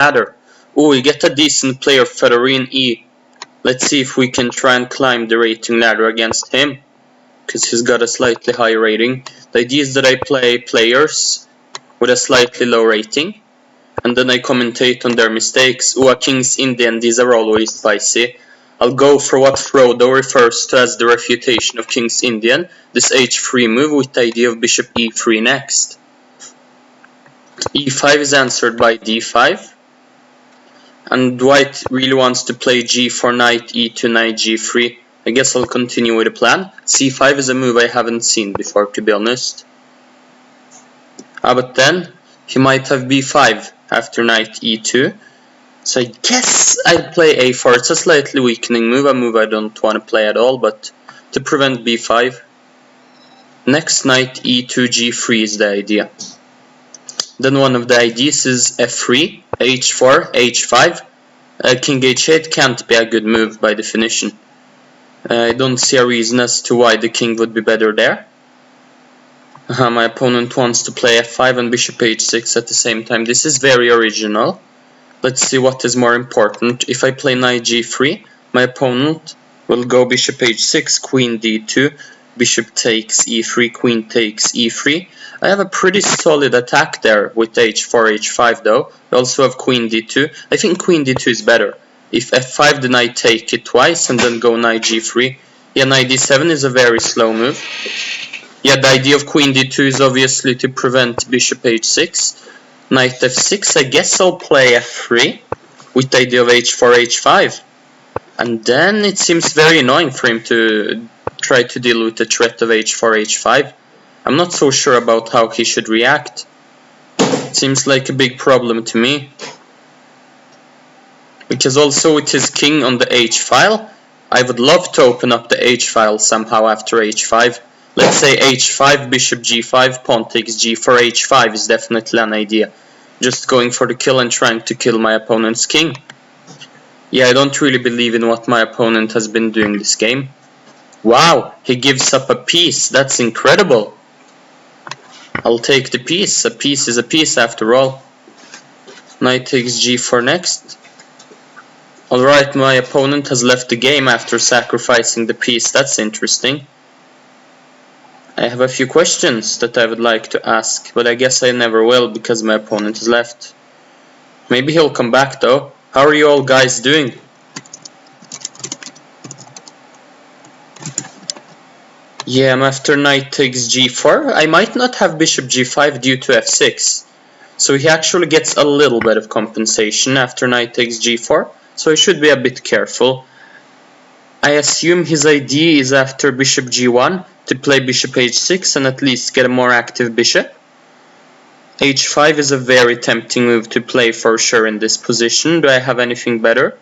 ladder. Oh, we get a decent player, Fedorine E. Let's see if we can try and climb the rating ladder against him, because he's got a slightly high rating. The idea is that I play players with a slightly low rating, and then I commentate on their mistakes. Oh, a King's Indian, these are always spicy. I'll go for what Frodo refers to as the refutation of King's Indian, this h3 move with the idea of bishop e3 next. e5 is answered by d5, and white really wants to play g4, knight e2, knight g3. I guess I'll continue with the plan. c5 is a move I haven't seen before, to be honest. But then he might have b5 after knight e2. So I guess I'd play a4. It's a slightly weakening move, a move I don't want to play at all, but to prevent b5. Next, knight e2, g3 is the idea. Then one of the ideas is f3, h4, h5. King h8 can't be a good move by definition. I don't see a reason as to why the king would be better there. My opponent wants to play f5 and bishop h6 at the same time. This is very original. Let's see what is more important. If I play knight g3, my opponent will go bishop h6, queen d2, bishop takes e3, queen takes e3. I have a pretty solid attack there with h4, h5 though. I also have queen d2. I think queen d2 is better. If f5, then I take it twice and then go knight g3. Yeah, knight d7 is a very slow move. Yeah, the idea of queen d2 is obviously to prevent bishop h6. Knight f6, I guess I'll play f3 with the idea of h4, h5. And then it seems very annoying for him to try to deal with the threat of h4, h5. I'm not so sure about how he should react. It seems like a big problem to me. Because also with his king on the h-file, I would love to open up the h-file somehow after h5. Let's say h5, bishop g5, pawn takes g4, h5 is definitely an idea. Just going for the kill and trying to kill my opponent's king. Yeah, I don't really believe in what my opponent has been doing this game. Wow, he gives up a piece. That's incredible. I'll take the piece. A piece is a piece after all. Knight takes g4 next. Alright, my opponent has left the game after sacrificing the piece. That's interesting. I have a few questions that I would like to ask, but I guess I never will because my opponent has left. Maybe he'll come back though. How are you all guys doing? Yeah, I'm after knight takes g4. I might not have bishop g5 due to f6. So he actually gets a little bit of compensation after knight takes g4. So I should be a bit careful. I assume his idea is after bishop g1 to play bishop h6 and at least get a more active bishop. h5 is a very tempting move to play for sure in this position. Do I have anything better?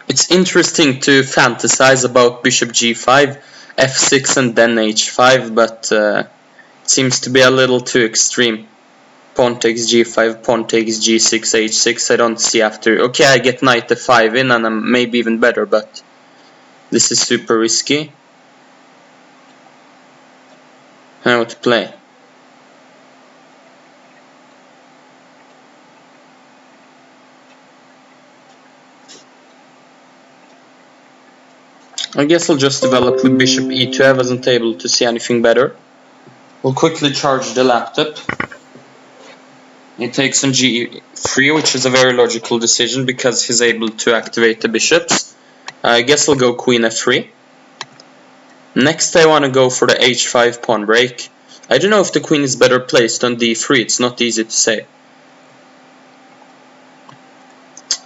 It's interesting to fantasize about bishop g5, f6 and then h5, but it seems to be a little too extreme. Pawn takes g5, pawn takes g6, h6, I don't see after. Okay, I get knight f5 in and I'm maybe even better, but this is super risky. How to play? I guess I'll just develop with bishop e2. I wasn't able to see anything better. We'll quickly charge the laptop. He takes on g3, which is a very logical decision because he's able to activate the bishops. I guess I'll go queen f3. Next I want to go for the h5 pawn break. I don't know if the queen is better placed on d3, it's not easy to say.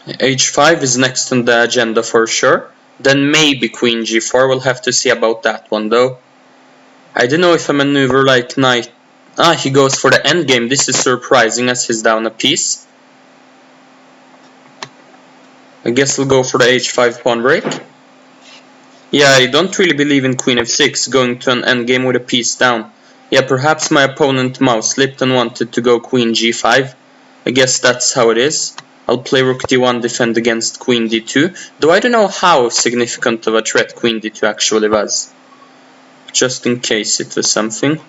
h5 is next on the agenda for sure. Then maybe queen g4, we'll have to see about that one though. I don't know if a maneuver like knight... he goes for the endgame. This is surprising as he's down a piece. I guess I'll go for the h5 pawn break. Yeah, I don't really believe in queen f6 going to an endgame with a piece down. Yeah, perhaps my opponent mouse slipped and wanted to go queen g5. I guess that's how it is. I'll play rook d1, defend against queen d2, though I don't know how significant of a threat queen d2 actually was. just in case it was something.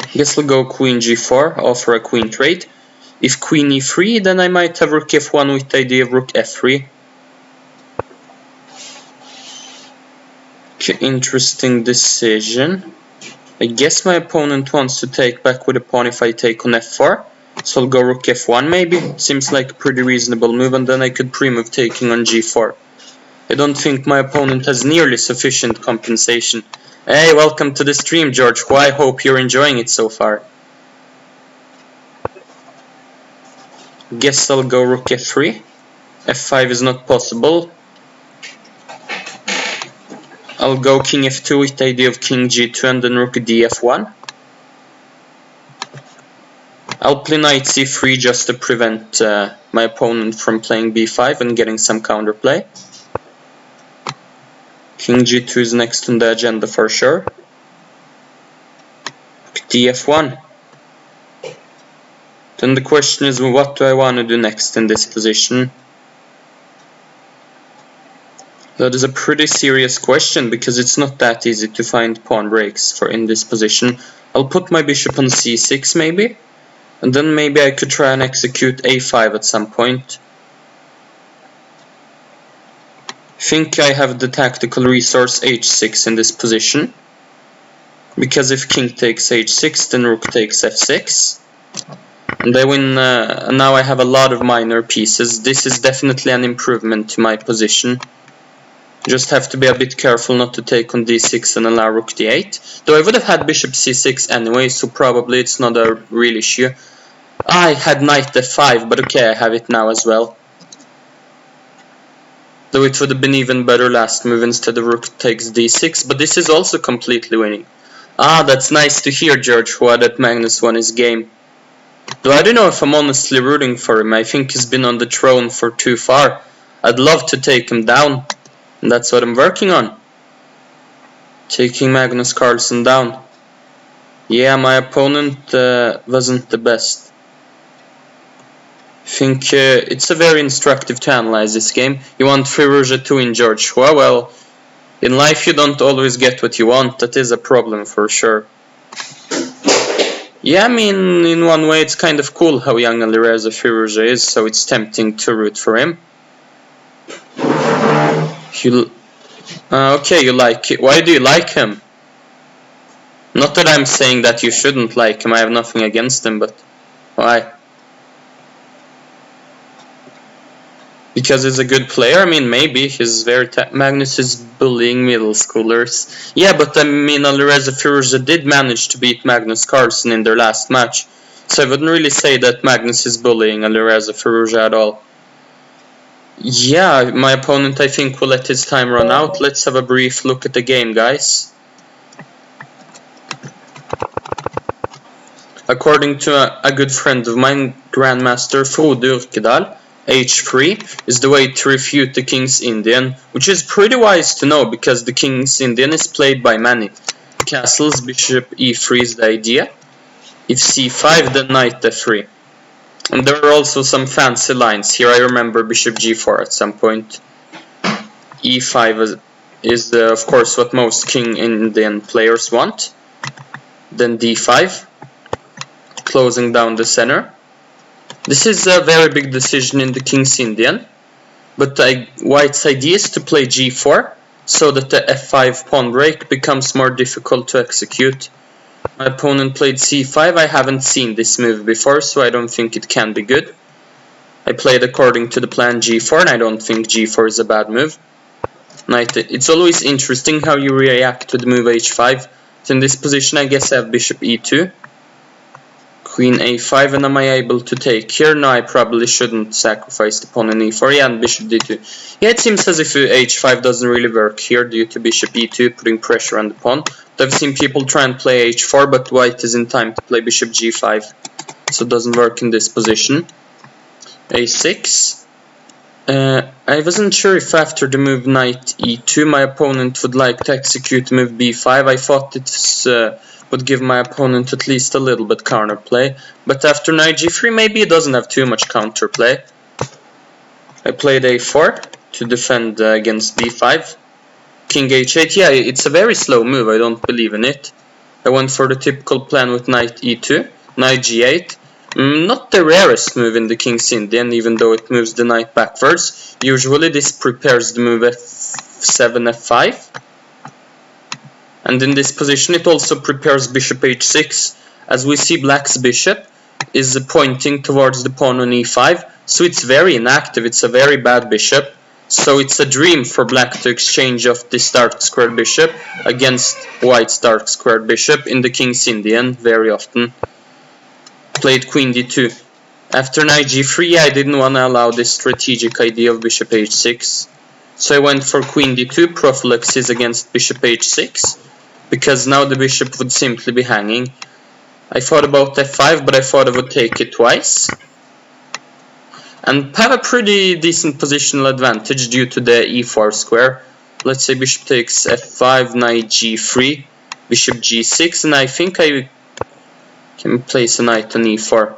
I guess I'll go queen g4, offer a queen trade. If queen e3, then I might have rook f1 with the idea of rook f3. Okay, interesting decision. I guess my opponent wants to take back with a pawn if I take on f4. So I'll go rook f1 maybe. Seems like a pretty reasonable move, and then I could pre-move taking on g4. I don't think my opponent has nearly sufficient compensation. Hey, welcome to the stream, George. Well, I hope you're enjoying it so far. Guess I'll go rook f3. f5 is not possible. I'll go king f2 with the idea of king g2 and then rook df1. I'll play knight c3 just to prevent my opponent from playing b5 and getting some counterplay. King g2 is next on the agenda for sure. df1. Then the question is, what do I want to do next in this position? That is a pretty serious question, because it's not that easy to find pawn breaks for in this position. I'll put my bishop on c6 maybe, and then maybe I could try and execute a5 at some point. I think I have the tactical resource h6 in this position, because if king takes h6, then rook takes f6. And I win. Now I have a lot of minor pieces. This is definitely an improvement to my position. Just have to be a bit careful not to take on d6 and allow rook d8. Though I would have had bishop c6 anyway, so probably it's not a real issue. I had knight f5, but okay, I have it now as well. Though it would have been even better last move instead of rook takes d6, but this is also completely winning. Ah, that's nice to hear, George, who that Magnus won his game. Though I don't know if I'm honestly rooting for him. I think he's been on the throne for too far. I'd love to take him down, and that's what I'm working on. Taking Magnus Carlsen down. Yeah, my opponent wasn't the best. I think it's a very instructive to analyze this game. You want Firouzja to win, George. Well, in life you don't always get what you want. That is a problem for sure. Yeah, I mean, in one way it's kind of cool how young Alireza Firouzja is, so it's tempting to root for him. Okay, you like it. Why do you like him? Not that I'm saying that you shouldn't like him, I have nothing against him, but why? Because he's a good player? I mean, maybe. He's very Magnus is bullying middle schoolers. Yeah, but I mean, Alireza Firouzja did manage to beat Magnus Carlsen in their last match. So I wouldn't really say that Magnus is bullying Alireza Firouzja at all. Yeah, my opponent I think will let his time run out. Let's have a brief look at the game, guys. According to a good friend of mine, Grandmaster Frode Urkedal, h3 is the way to refute the King's Indian, which is pretty wise to know because the King's Indian is played by many. Castles, bishop e3 is the idea. If c5, then knight f3. And there are also some fancy lines. Here I remember bishop g4 at some point. e5 is of course what most King Indian players want. Then d5, closing down the center. This is a very big decision in the King's Indian, but White's idea is to play g4 so that the f5 pawn break becomes more difficult to execute. My opponent played c5. I haven't seen this move before, so I don't think it can be good. I played according to the plan g4, and I don't think g4 is a bad move. It's always interesting how you react to the move h5. So in this position I guess I have bishop e2. Queen a5, and am I able to take here? No, I probably shouldn't sacrifice the pawn in e4. Yeah, and bishop d2. Yeah, it seems as if h5 doesn't really work here due to bishop e2 putting pressure on the pawn. I've seen people try and play h4, but white is in time to play bishop g5, so it doesn't work in this position. a6. I wasn't sure if after the move knight e2 my opponent would like to execute move b5. I thought it would give my opponent at least a little bit counterplay, but after knight g3 maybe it doesn't have too much counterplay. I played a4 to defend against b5. King h8, yeah, it's a very slow move, I don't believe in it. I went for the typical plan with knight e2, knight g8. Not the rarest move in the King's Indian, even though it moves the knight backwards. Usually this prepares the move f7, f5. And in this position it also prepares bishop h6, as we see black's bishop is pointing towards the pawn on e5, so it's very inactive, it's a very bad bishop. So it's a dream for black to exchange off this dark squared bishop against white's dark squared bishop in the King's Indian very often. Played queen d2. After knight g3, I didn't want to allow this strategic idea of bishop h6. So I went for queen d2, prophylaxis against bishop h6, because now the bishop would simply be hanging. I thought about f5, but I thought I would take it twice. And have a pretty decent positional advantage due to the e4 square. Let's say bishop takes f5, knight g3, bishop g6, and I think I can place a knight on e4.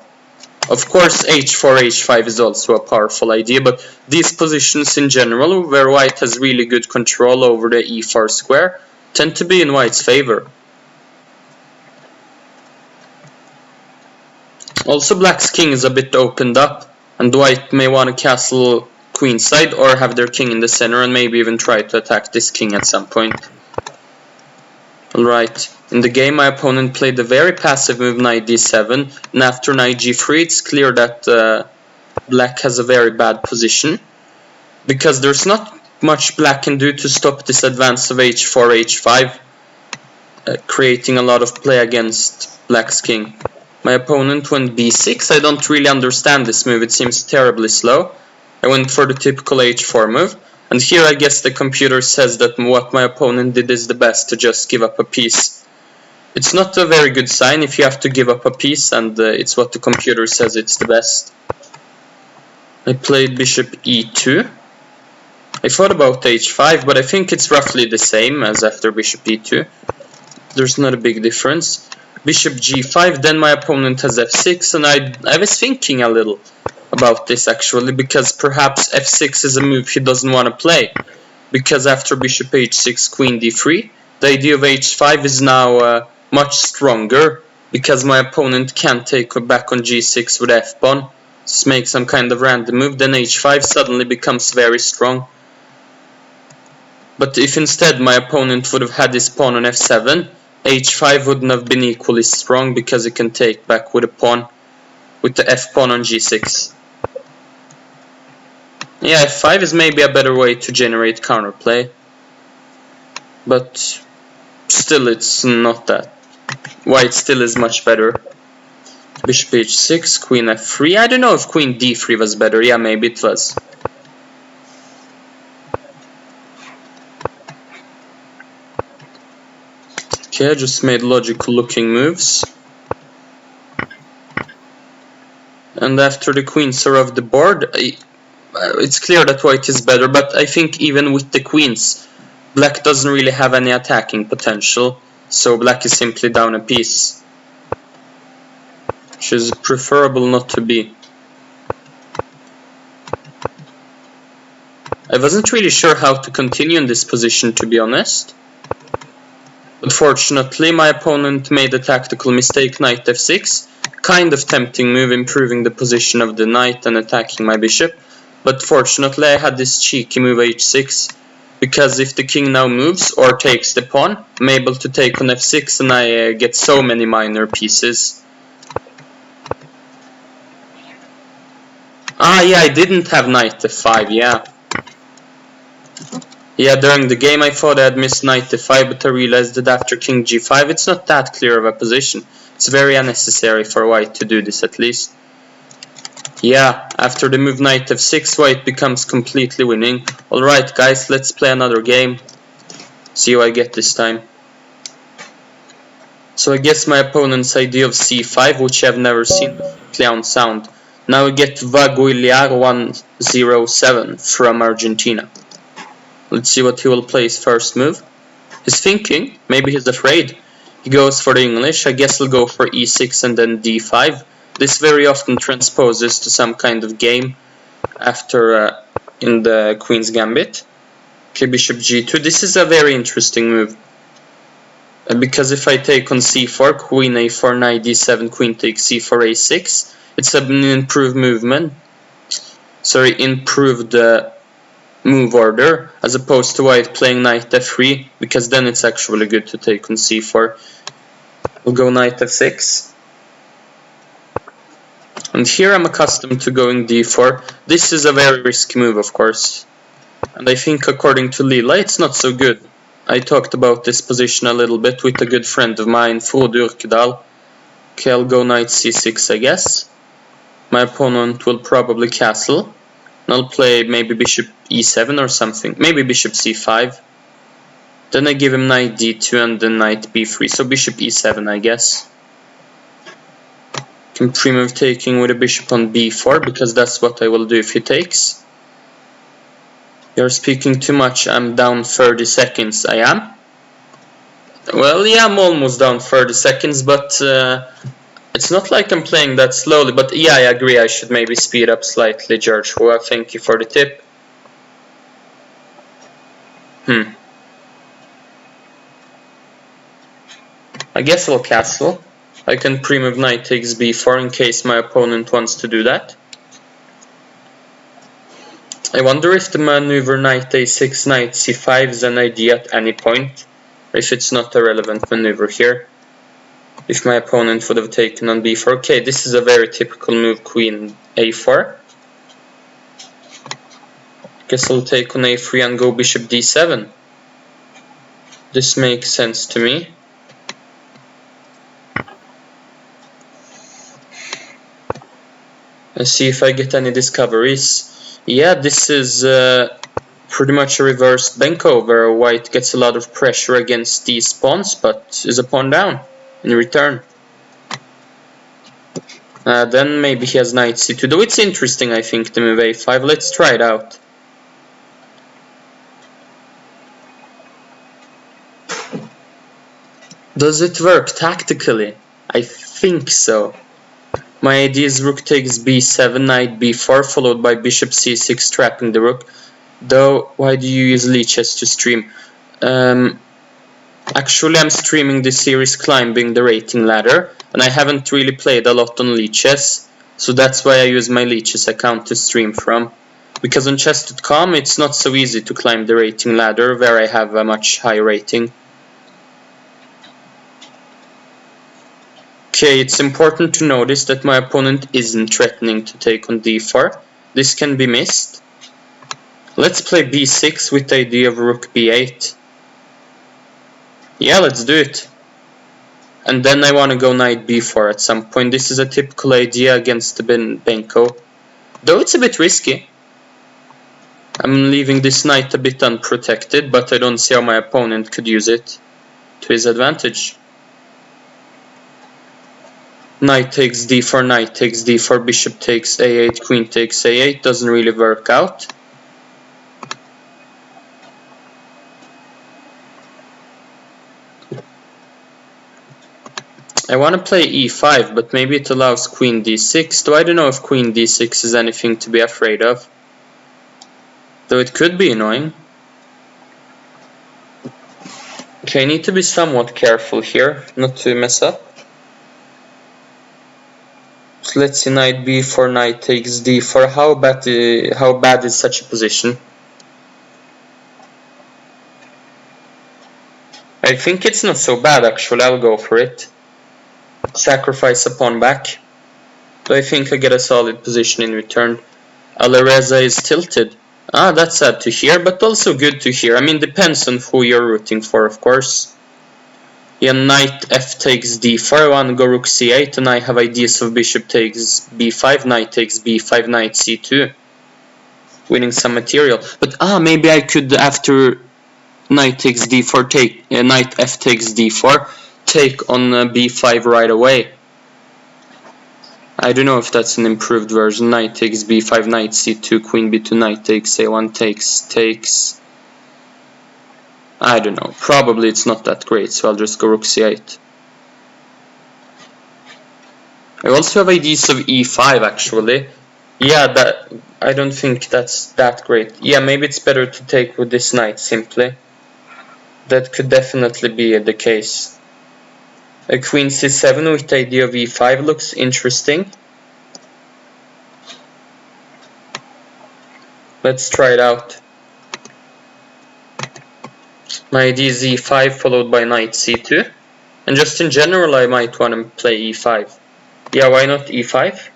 Of course h4, h5 is also a powerful idea, but these positions in general, where white has really good control over the e4 square, tend to be in white's favor. Also, black's king is a bit opened up, and white may want to castle queenside or have their king in the center and maybe even try to attack this king at some point. Alright, in the game my opponent played a very passive move knight d7, and after knight g3 it's clear that black has a very bad position, because there's not much black can do to stop this advance of h4, h5, creating a lot of play against black's king. My opponent went b6. I don't really understand this move, it seems terribly slow. I went for the typical h4 move, and here I guess the computer says that what my opponent did is the best, to just give up a piece. It's not a very good sign if you have to give up a piece, and it's what the computer says it's the best. I played bishop e2. I thought about h5, but I think it's roughly the same as after bishop e2. There's not a big difference. Bishop g5, then my opponent has f6, and I was thinking a little about this actually, because perhaps f6 is a move he doesn't want to play, because after bishop h6, queen d3, the idea of h5 is now much stronger, because my opponent can't take back on g6 with f-pawn, just make some kind of random move, then h5 suddenly becomes very strong. But if instead my opponent would have had his pawn on f7, h5 wouldn't have been equally strong, because it can take back with a pawn, with the f-pawn on g6. Yeah, f5 is maybe a better way to generate counterplay, but still it's not that. White still is much better. Bishop h6, queen f3. I don't know if queen d3 was better. Yeah, maybe it was. Okay, I just made logical looking moves. And after the queens are off the board, it's clear that white is better, but I think even with the queens, black doesn't really have any attacking potential, so black is simply down a piece, which is preferable not to be. I wasn't really sure how to continue in this position, to be honest. Unfortunately, my opponent made a tactical mistake, knight f6, kind of tempting move, improving the position of the knight and attacking my bishop. But fortunately I had this cheeky move h6, because if the king now moves or takes the pawn, I'm able to take on f6 and I get so many minor pieces. Ah yeah, I didn't have knight f5, yeah. Yeah, during the game I thought I had missed knight f5, but I realized that after king g5 it's not that clear of a position. It's very unnecessary for white to do this, at least. Yeah, after the move knight f6, white becomes completely winning. Alright guys, let's play another game. See how I get this time. So I guess my opponent's idea of c5, which I've never seen, clown sound. Now we get Vaguiliar 107 from Argentina. Let's see what he will play his first move. He's thinking, maybe he's afraid. He goes for the English, I guess he'll go for e6 and then d5. This very often transposes to some kind of game after in the queen's gambit. Okay, bishop g2. This is a very interesting move. Because if I take on c4, queen a4, knight d7, queen takes c4, a6, it's an improved movement. Sorry, improved move order, as opposed to white playing knight f3, because then it's actually good to take on c4. We'll go knight f6. And here I'm accustomed to going d4. This is a very risky move, of course. And I think according to Lila, it's not so good. I talked about this position a little bit with a good friend of mine, Frode Urkedal. Okay, I'll go knight c6, I guess. My opponent will probably castle. And I'll play maybe bishop e7 or something. Maybe bishop c5. Then I give him knight d2 and then knight b3. So bishop e7, I guess. Can pre-move taking with a bishop on b4, because that's what I will do if he takes. You're speaking too much. I'm down 30 seconds. I am? Well, yeah, I'm almost down 30 seconds, but it's not like I'm playing that slowly. But yeah, I agree. I should maybe speed up slightly, George. Well, thank you for the tip. I guess I'll castle. I can pre-move knight takes b4 in case my opponent wants to do that. I wonder if the maneuver knight a6, knight c5 is an idea at any point, or if it's not a relevant maneuver here. If my opponent would have taken on b4. Okay, this is a very typical move, queen a4. Guess I'll take on a3 and go bishop d7. This makes sense to me. Let's see if I get any discoveries. Yeah, this is pretty much a reversed Benko, where white gets a lot of pressure against these pawns, but is a pawn down in return. Then maybe he has knight c2, though it's interesting, I think, the move a5. Let's try it out. Does it work tactically? I think so. My idea is rook takes b7, knight b4, followed by bishop c6, trapping the rook. Though, why do you use leeches to stream? Actually, I'm streaming this series climbing the rating ladder, and I haven't really played a lot on leeches, so that's why I use my leeches account to stream from. Because on chess.com it's not so easy to climb the rating ladder, where I have a much higher rating. Okay, it's important to notice that my opponent isn't threatening to take on d4. This can be missed. Let's play b6 with the idea of rook b8. Yeah, let's do it. And then I want to go knight b4 at some point. This is a typical idea against the Benko. Though it's a bit risky. I'm leaving this knight a bit unprotected, but I don't see how my opponent could use it to his advantage. Knight takes d4, knight takes d4, bishop takes a8, queen takes a8. Doesn't really work out. I want to play e5, but maybe it allows queen d6, though I don't know if queen d6 is anything to be afraid of. Though it could be annoying. Okay, I need to be somewhat careful here, not to mess up. So let's see, knight b4, knight takes d4. How bad is such a position? I think it's not so bad actually, I'll go for it. Sacrifice a pawn back. But I think I get a solid position in return. Alireza is tilted. Ah, that's sad to hear, but also good to hear. I mean, depends on who you're rooting for, of course. Yeah, knight f takes d4, I want to go rook c8, and I have ideas of bishop takes b5, knight takes b5, knight c2. Winning some material. But maybe I could, after knight takes d4, take knight f takes d4, take on b5 right away. I don't know if that's an improved version. Knight takes b5, knight c2, queen b2, knight takes a1, takes. I don't know. Probably it's not that great, so I'll just go rook c8. I also have ideas of e5 actually. Yeah, that I don't think that's that great. Yeah, maybe it's better to take with this knight simply. That could definitely be the case. A queen c7 with the idea of e5 looks interesting. Let's try it out. My idea is e5 followed by knight c2. And just in general, I might want to play e5. Yeah, why not e5?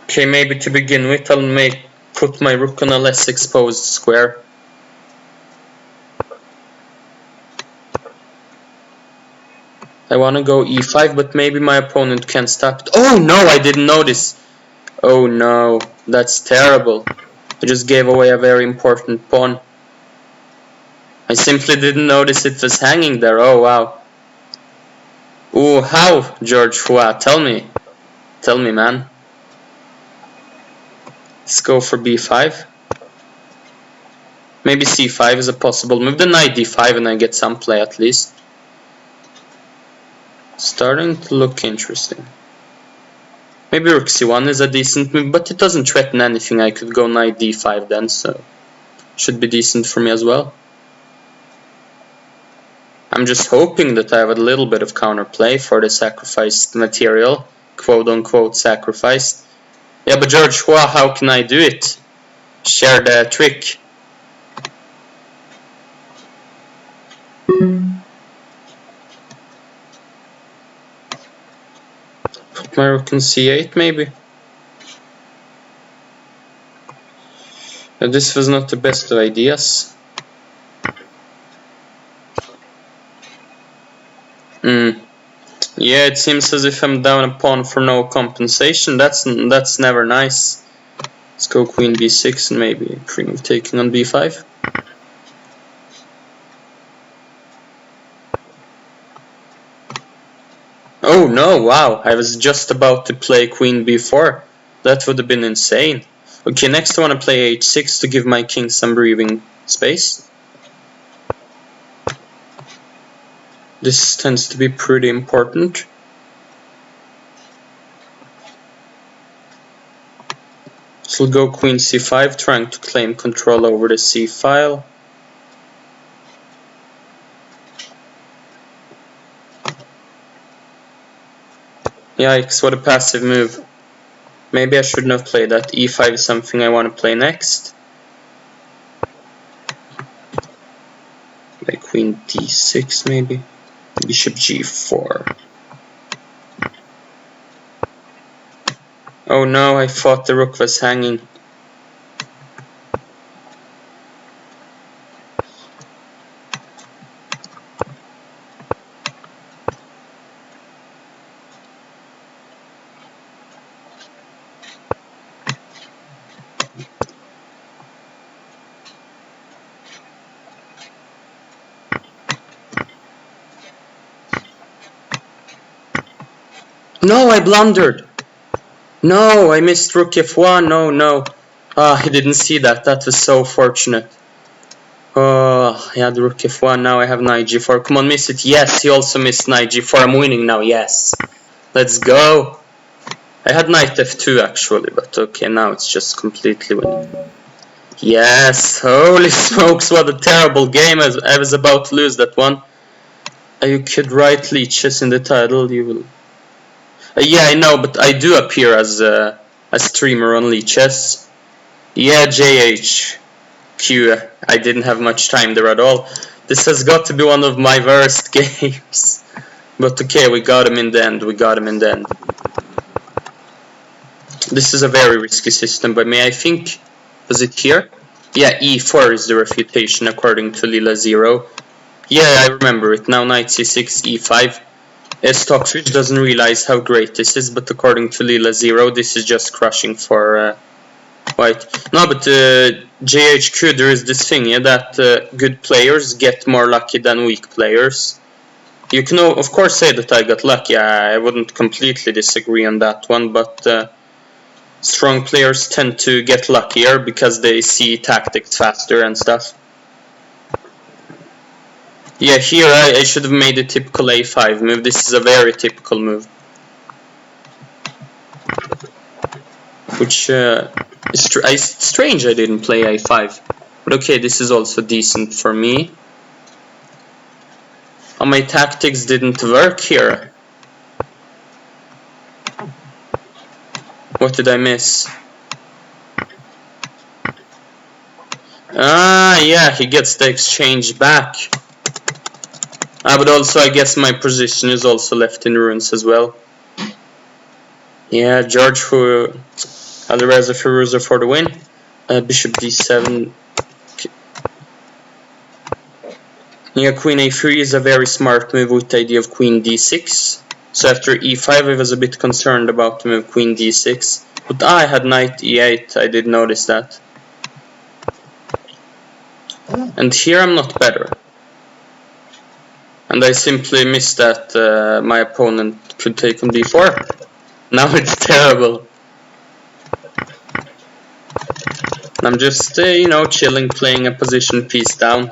Okay, maybe to begin with, I'll put my rook on a less exposed square. I want to go e5, but maybe my opponent can stop it. Oh no, I didn't notice. Oh no, that's terrible. I just gave away a very important pawn. I simply didn't notice it was hanging there. Oh wow. Ooh, how, George Hua? Tell me. Tell me, man. Let's go for b5. Maybe c5 is a possible move. Then knight d5 and I get some play at least. Starting to look interesting. Maybe rook c1 is a decent move, but it doesn't threaten anything. I could go knight d5 then, so should be decent for me as well. I'm just hoping that I have a little bit of counterplay for the sacrificed material, quote unquote sacrificed. Yeah, but George Hua, how can I do it? Share the trick. Put my rook in c8 maybe. This was not the best of ideas. Yeah, it seems as if I'm down a pawn for no compensation. That's never nice. Let's go queen b6 and maybe pre-move taking on b5. Oh no, wow, I was just about to play queen b4. That would have been insane. Okay, next I want to play h6 to give my king some breathing space. This tends to be pretty important. So we'll go queen c5, trying to claim control over the c file. Yikes, what a passive move. Maybe I shouldn't have played that. e5 is something I want to play next. Like queen d6 maybe. Bishop g4. Oh no, I thought the rook was hanging. No, I blundered! No, I missed rook f1, no. I didn't see that, that was so fortunate. Oh, I had rook f1, now I have knight g4. Come on, miss it. Yes, he also missed knight g4. I'm winning now, yes. Let's go. I had knight f2 actually, but okay, now it's just completely winning. Yes, holy smokes, what a terrible game. I was about to lose that one. You could write leeches in the title, you will... yeah, I know, but I do appear as a streamer on leeches. Yeah, JHQ, I didn't have much time there at all. This has got to be one of my worst games. But okay, we got him in the end, This is a very risky system by me, I think. Was it here? Yeah, e4 is the refutation according to Lila0. Yeah, I remember it. Now knight c6, e5. Stockfish doesn't realize how great this is, but according to Lila0, this is just crushing for white. No, but JHQ, there is this thing, yeah, that good players get more lucky than weak players. You can of course say that I got lucky. I wouldn't completely disagree on that one, but strong players tend to get luckier because they see tactics faster and stuff. Yeah, here I should have made a typical a5 move. This is a very typical move. which is strange I didn't play a5. But okay, this is also decent for me. Oh, my tactics didn't work here. What did I miss? Ah, yeah, he gets the exchange back. But also I guess my position is also left in ruins as well. Yeah, George who Alireza Firuza for the win. Bishop d7. Yeah, queen a3 is a very smart move with the idea of queen d6. So after e5 I was a bit concerned about the move queen d6. But I had knight e8, I did notice that. And here I'm not better. And I simply missed that my opponent could take on d4. Now it's terrible. I'm just, you know, chilling, playing a position piece down.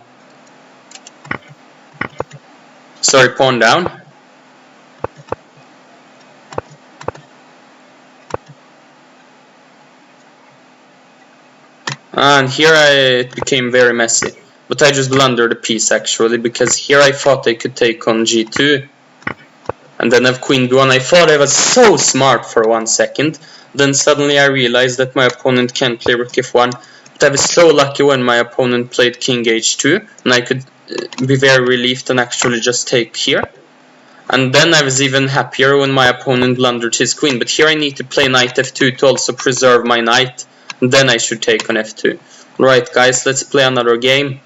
Sorry, pawn down. And here it became very messy. But I just blundered a piece actually, because here I thought I could take on g2. And then have queen b1. I thought I was so smart for 1 second. Then suddenly I realized that my opponent can't play rook f1. But I was so lucky when my opponent played king h2. And I could be very relieved and actually just take here. And then I was even happier when my opponent blundered his queen. But here I need to play knight f2 to also preserve my knight. And then I should take on f2. Right guys, let's play another game.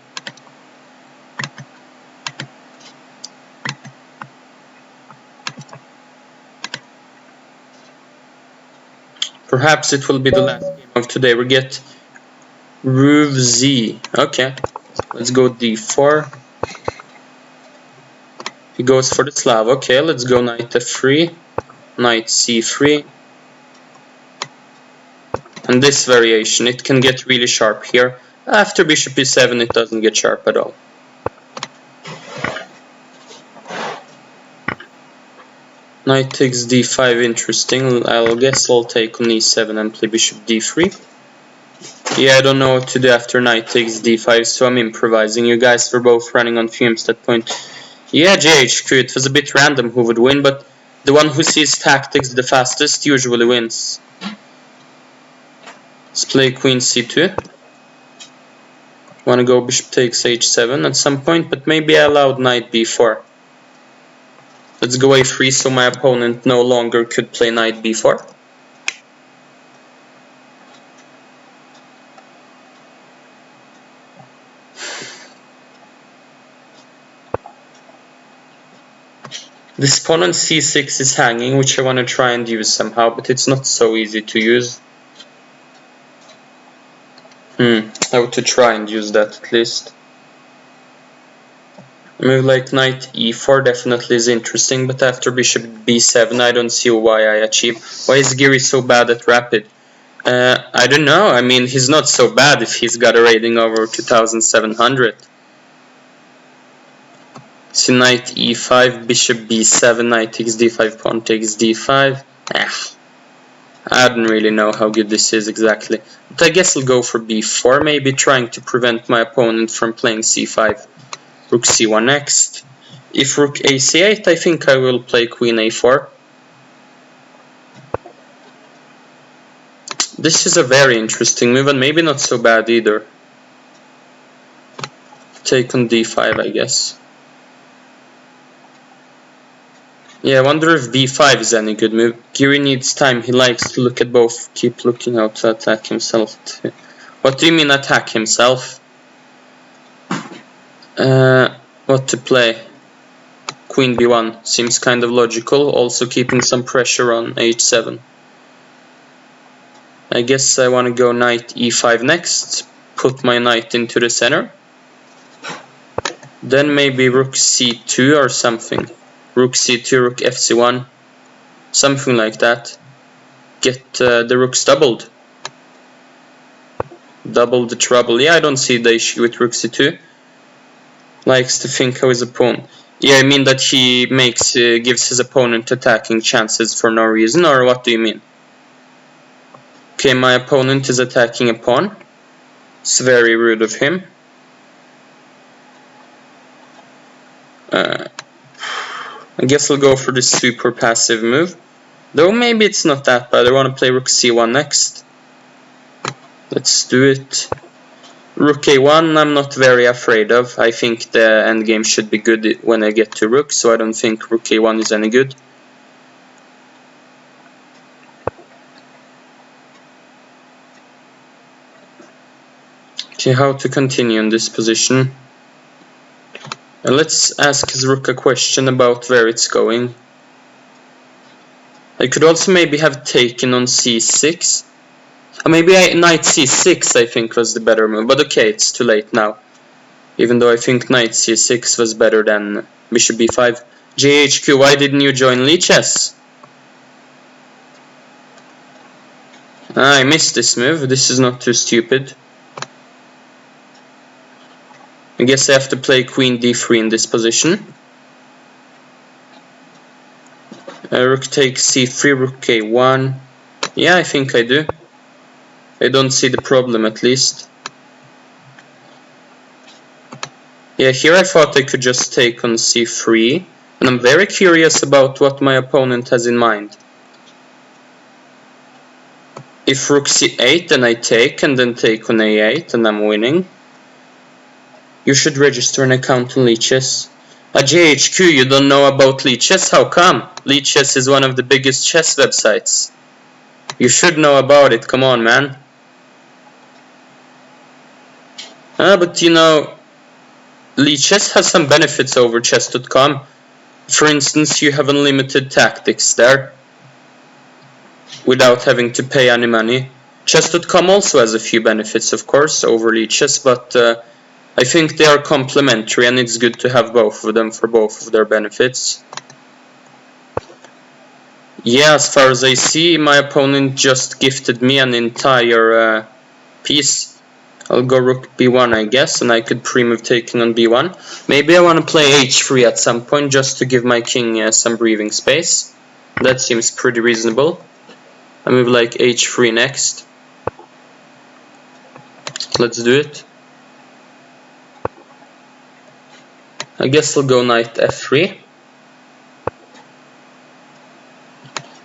Perhaps it will be the last game of today. We get Ruv Z. Okay, let's go d4. He goes for the Slav. Okay, let's go knight f3, knight c3. And this variation, it can get really sharp here. After bishop e7, it doesn't get sharp at all. Knight takes d5, interesting. I guess I'll take on e7 and play bishop d3. Yeah, I don't know what to do after knight takes d5, so I'm improvising. You guys were both running on fumes at that point. Yeah, JHQ, it was a bit random who would win, but the one who sees tactics the fastest usually wins. Let's play queen c2. Wanna go bishop takes h7 at some point, but maybe I allowed knight b4. Let's go a3 so my opponent no longer could play knight b4. This pawn on c6 is hanging, which I want to try and use somehow, but it's not so easy to use. I have to try and use that at least. A move like knight e4 definitely is interesting, but after bishop b7 I don't see why I achieve. Why is Giri so bad at rapid? I don't know, I mean he's not so bad if he's got a rating over 2700. So knight e5, bishop b7, knight takes d5, pawn takes d5. I don't really know how good this is exactly. But I guess I'll go for b4, maybe trying to prevent my opponent from playing c5. Rook c1 next. If rook ac8, I think I will play queen a4. This is a very interesting move and maybe not so bad either. Take on d5, I guess. Yeah, I wonder if b5 is any good move. Giri needs time, he likes to look at both. Keep looking out to attack himself. What do you mean attack himself? What to play? Queen b1 seems kind of logical, also keeping some pressure on h7. I guess I want to go knight e5 next, put my knight into the center. Then maybe rook c2 or something. Rook c2, rook fc1, something like that. Get the rooks doubled. Double the trouble. Yeah, I don't see the issue with rook c2. Likes to think how his opponent. Yeah, I mean that he gives his opponent attacking chances for no reason, or what do you mean? Okay, my opponent is attacking a pawn. It's very rude of him. I guess I'll go for this super passive move. Though maybe it's not that bad. I want to play rook c1 next. Let's do it. Rook a1 I'm not very afraid of. I think the endgame should be good when I get to rook, so I don't think rook a1 is any good. Okay, how to continue in this position? Let's ask his rook a question about where it's going. I could also maybe have taken on c6. Maybe knight c6 I think was the better move, but okay, it's too late now. Even though I think knight c6 was better than bishop b5. JHQ, why didn't you join Lichess? I missed this move. This is not too stupid. I guess I have to play queen d3 in this position. Rook takes c3, rook a1. Yeah, I think I do. I don't see the problem at least. Yeah, here I thought I could just take on c3. And I'm very curious about what my opponent has in mind. If rook c8, then I take and then take on a8 and I'm winning. You should register an account on Lichess. JHQ, you don't know about Lichess? How come? Lichess is one of the biggest chess websites. You should know about it, come on man. But you know, Lichess has some benefits over chess.com. For instance, you have unlimited tactics there, without having to pay any money. Chess.com also has a few benefits, of course, over Lichess, but I think they are complementary and it's good to have both of them for both of their benefits. Yeah, as far as I see, my opponent just gifted me an entire piece. I'll go rook b1 I guess, and I could pre-move taking on b1. Maybe I want to play h3 at some point just to give my king some breathing space. That seems pretty reasonable. I move like h3 next. Let's do it. I guess I'll go knight f3.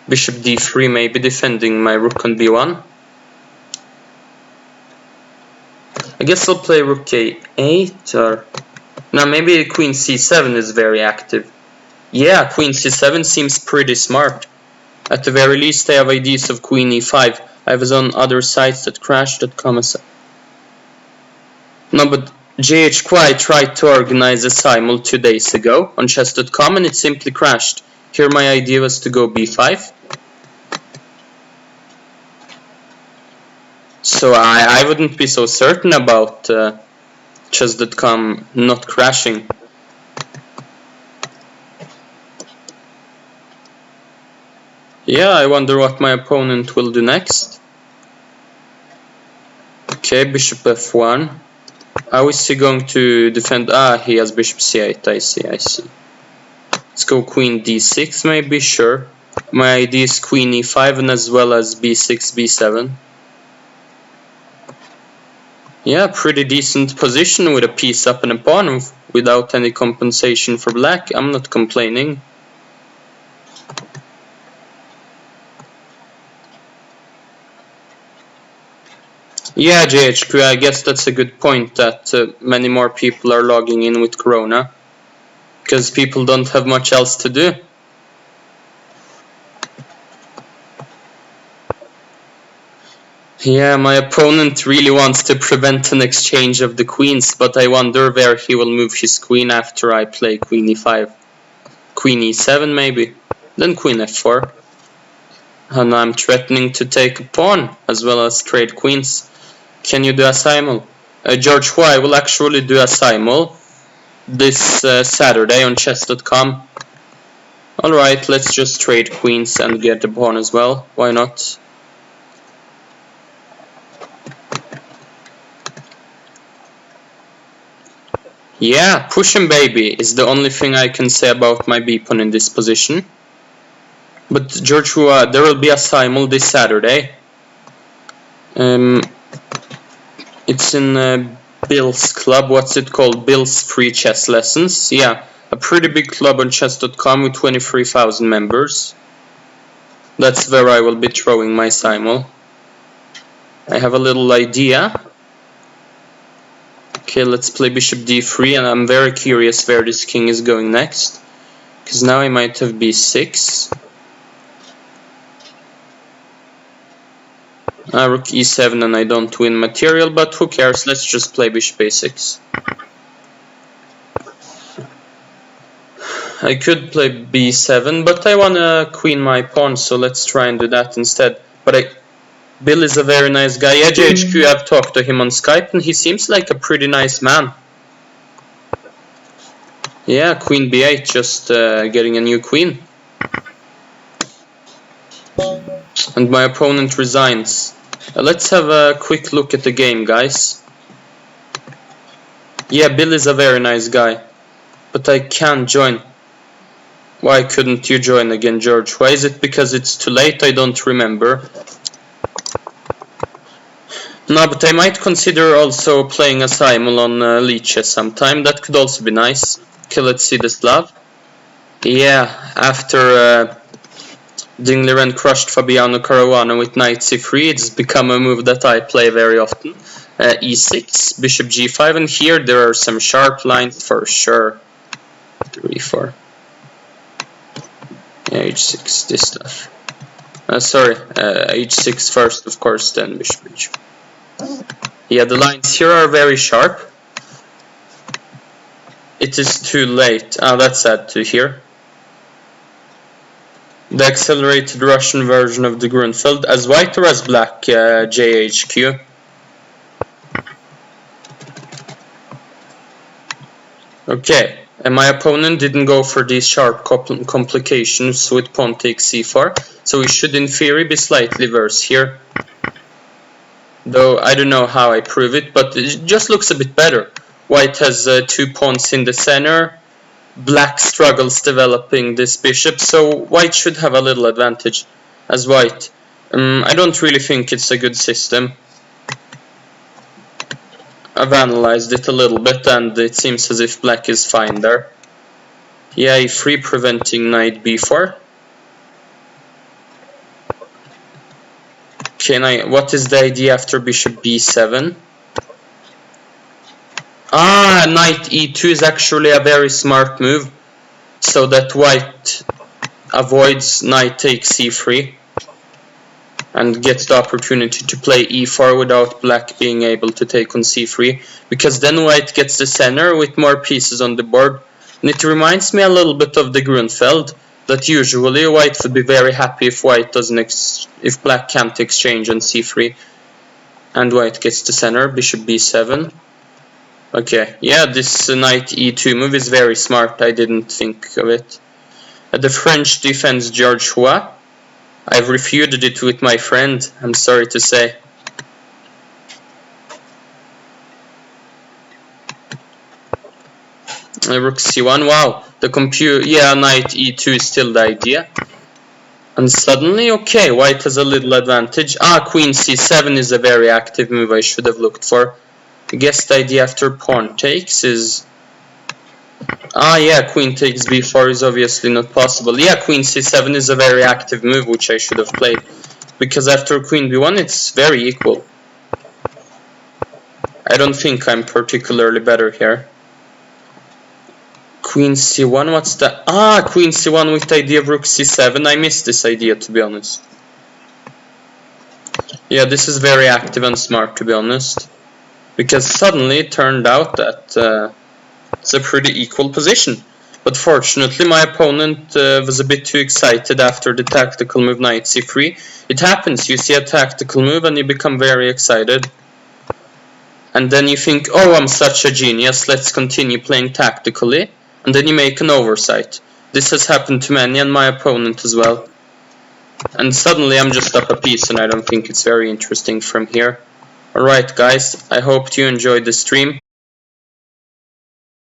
Bishop d3 maybe, defending my rook on b1. I guess I'll play rook a8 or... No, maybe queen c7 is very active. Yeah, queen c7 seems pretty smart. At the very least I have ideas of queen e5. I was on other sites that crashed.com. No, but JHQ tried to organize a simul 2 days ago on chess.com and it simply crashed. Here my idea was to go b5. So I wouldn't be so certain about chess.com not crashing. Yeah, I wonder what my opponent will do next. Okay, bishop f1. How is he going to defend? He has bishop c8, I see. Let's go queen d6 maybe, sure. My idea is queen e5 and as well as b6, b7. Yeah, pretty decent position with a piece up and a pawn without any compensation for black. I'm not complaining. Yeah, JHQ, I guess that's a good point that many more people are logging in with Corona. Because people don't have much else to do. Yeah, my opponent really wants to prevent an exchange of the queens, but I wonder where he will move his queen after I play queen e5. Queen e7 maybe, then queen f4. And I'm threatening to take a pawn, as well as trade queens. Can you do a simul? George Hu, I will actually do a simul this Saturday on chess.com. Alright, let's just trade queens and get the pawn as well, why not? Yeah, push him baby is the only thing I can say about my b-pawn in this position. But George Hu, there will be a simul this Saturday. It's in Bill's club. What's it called? Bill's free chess lessons. Yeah, a pretty big club on chess.com with 23,000 members. That's where I will be throwing my simul. I have a little idea. Okay, let's play bishop d3, and I'm very curious where this king is going next. Because now I might have b6. Rook e7 and I don't win material, but who cares, let's just play bishop a6. I could play b7, but I wanna queen my pawn, so let's try and do that instead. But Bill is a very nice guy. Yeah, JHQ, I've talked to him on Skype and he seems like a pretty nice man. Yeah, queen b8, just getting a new queen. And my opponent resigns. Let's have a quick look at the game, guys. Yeah, Bill is a very nice guy. But I can't join. Why couldn't you join again, George? Why is it because it's too late? I don't remember. No, but I might consider also playing a simul on Lichess sometime. That could also be nice. Okay, let's see the Slav. Yeah, after Dingliren crushed Fabiano Caruana with knight c3, it's become a move that I play very often. e6, bishop g5, and here there are some sharp lines for sure. 3, 4. Yeah, h6, this stuff. Sorry, h6 first, of course, then bishop h4. Yeah, the lines here are very sharp. It is too late. That's sad to hear. The accelerated Russian version of the Grunfeld, as white or as black, JHQ? Okay, and my opponent didn't go for these sharp complications with pawn takes c4, so we should in theory be slightly worse here. Though I don't know how I prove it, but it just looks a bit better. White has 2 pawns in the center. Black struggles developing this bishop, so white should have a little advantage as white. I don't really think it's a good system. I've analyzed it a little bit and it seems as if black is fine there. Yeah, e3 preventing knight b4. Okay, what is the idea after bishop b7? Knight e2 is actually a very smart move, so that white avoids knight takes c3 and gets the opportunity to play e4 without black being able to take on c3, because then white gets the center with more pieces on the board. And it reminds me a little bit of the Grunfeld, that usually white would be very happy if if black can't exchange on c3 and white gets the center. Bishop b7. Okay, yeah, this knight e2 move is very smart. I didn't think of it. The French defense George Hua. I've refuted it with my friend, I'm sorry to say. Rook c1, wow, the computer, yeah, knight e2 is still the idea. And suddenly, okay, white has a little advantage. Queen c7 is a very active move I should have looked for. I guess the idea after pawn takes is... yeah, queen takes b4 is obviously not possible. Yeah, queen c7 is a very active move which I should have played. Because after queen b1 it's very equal. I don't think I'm particularly better here. Queen c1, what's that? Queen c1 with the idea of rook c7. I missed this idea, to be honest. Yeah, this is very active and smart, to be honest. Because suddenly it turned out that it's a pretty equal position. But fortunately my opponent was a bit too excited after the tactical move knight c3. It happens, you see a tactical move and you become very excited. And then you think, oh, I'm such a genius, let's continue playing tactically. And then you make an oversight. This has happened to many and my opponent as well. And suddenly I'm just up a piece and I don't think it's very interesting from here. Alright guys, I hope you enjoyed the stream.